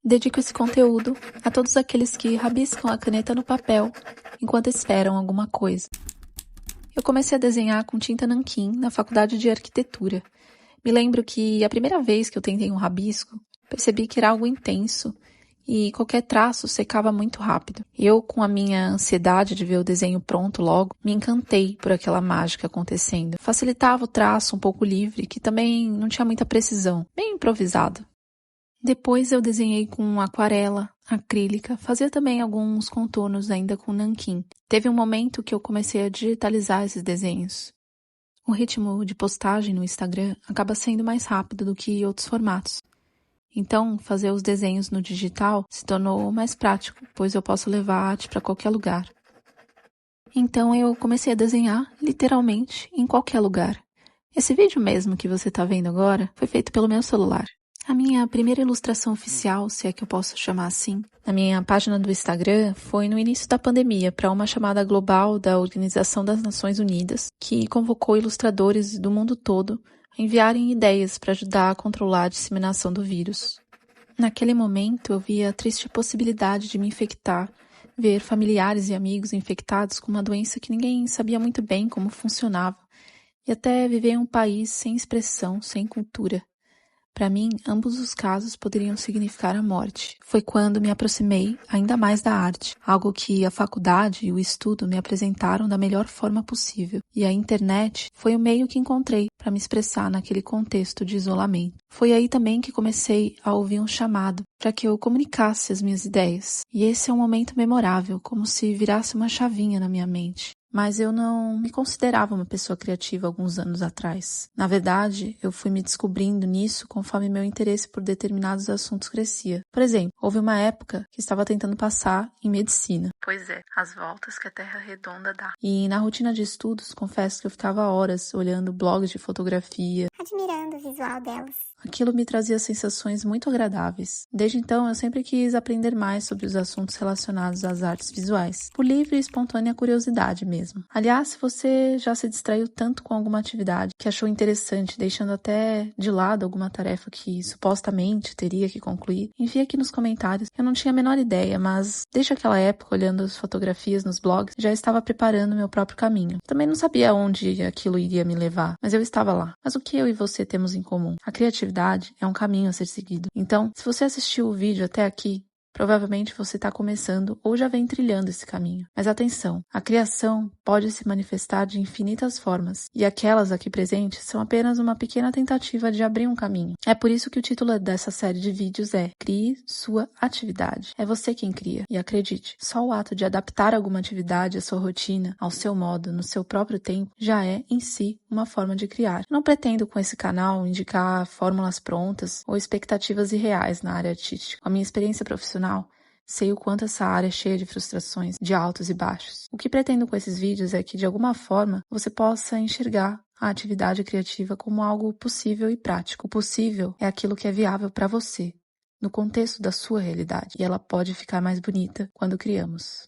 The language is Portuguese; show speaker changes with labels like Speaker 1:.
Speaker 1: Dedico esse conteúdo a todos aqueles que rabiscam a caneta no papel enquanto esperam alguma coisa. Eu comecei a desenhar com tinta nanquim na faculdade de arquitetura. Me lembro que a primeira vez que eu tentei um rabisco, percebi que era algo intenso e qualquer traço secava muito rápido. Eu, com a minha ansiedade de ver o desenho pronto logo, me encantei por aquela mágica acontecendo. Facilitava o traço um pouco livre, que também não tinha muita precisão, bem improvisado. Depois eu desenhei com aquarela, acrílica, fazia também alguns contornos ainda com nanquim. Teve um momento que eu comecei a digitalizar esses desenhos. O ritmo de postagem no Instagram acaba sendo mais rápido do que outros formatos. Então, fazer os desenhos no digital se tornou mais prático, pois eu posso levar a arte para qualquer lugar. Então eu comecei a desenhar, literalmente, em qualquer lugar. Esse vídeo mesmo que você está vendo agora foi feito pelo meu celular. A minha primeira ilustração oficial, se é que eu posso chamar assim, na minha página do Instagram foi no início da pandemia para uma chamada global da Organização das Nações Unidas, que convocou ilustradores do mundo todo a enviarem ideias para ajudar a controlar a disseminação do vírus. Naquele momento eu vi a triste possibilidade de me infectar, ver familiares e amigos infectados com uma doença que ninguém sabia muito bem como funcionava, e até viver em um país sem expressão, sem cultura. Para mim, ambos os casos poderiam significar a morte. Foi quando me aproximei ainda mais da arte, algo que a faculdade e o estudo me apresentaram da melhor forma possível. E a internet foi o meio que encontrei para me expressar naquele contexto de isolamento. Foi aí também que comecei a ouvir um chamado para que eu comunicasse as minhas ideias. E esse é um momento memorável, como se virasse uma chavinha na minha mente. Mas eu não me considerava uma pessoa criativa alguns anos atrás. Na verdade, eu fui me descobrindo nisso conforme meu interesse por determinados assuntos crescia. Por exemplo, houve uma época que estava tentando passar em medicina. Pois é, as voltas que a Terra redonda dá. E na rotina de estudos, confesso que eu ficava horas olhando blogs de fotografia,
Speaker 2: admirando o visual delas.
Speaker 1: Aquilo me trazia sensações muito agradáveis. Desde então, eu sempre quis aprender mais sobre os assuntos relacionados às artes visuais, por livre e espontânea curiosidade mesmo. Aliás, se você já se distraiu tanto com alguma atividade que achou interessante, deixando até de lado alguma tarefa que supostamente teria que concluir, envie aqui nos comentários. Eu não tinha a menor ideia, mas desde aquela época, olhando as fotografias nos blogs, já estava preparando meu próprio caminho. Também não sabia onde aquilo iria me levar, mas eu estava lá. Mas o que eu e você temos em comum? A criatividade é um caminho a ser seguido. Então, se você assistiu o vídeo até aqui, provavelmente você está começando ou já vem trilhando esse caminho. Mas atenção, a criação pode se manifestar de infinitas formas, e aquelas aqui presentes são apenas uma pequena tentativa de abrir um caminho. É por isso que o título dessa série de vídeos é Crie Sua Atividade. É você quem cria. E acredite, só o ato de adaptar alguma atividade à sua rotina, ao seu modo, no seu próprio tempo, já é, em si, uma forma de criar. Não pretendo com esse canal indicar fórmulas prontas ou expectativas irreais na área artística. Com a minha experiência profissional, sei o quanto essa área é cheia de frustrações, de altos e baixos. O que pretendo com esses vídeos é que, de alguma forma, você possa enxergar a atividade criativa como algo possível e prático. O possível é aquilo que é viável para você, no contexto da sua realidade, e ela pode ficar mais bonita quando criamos.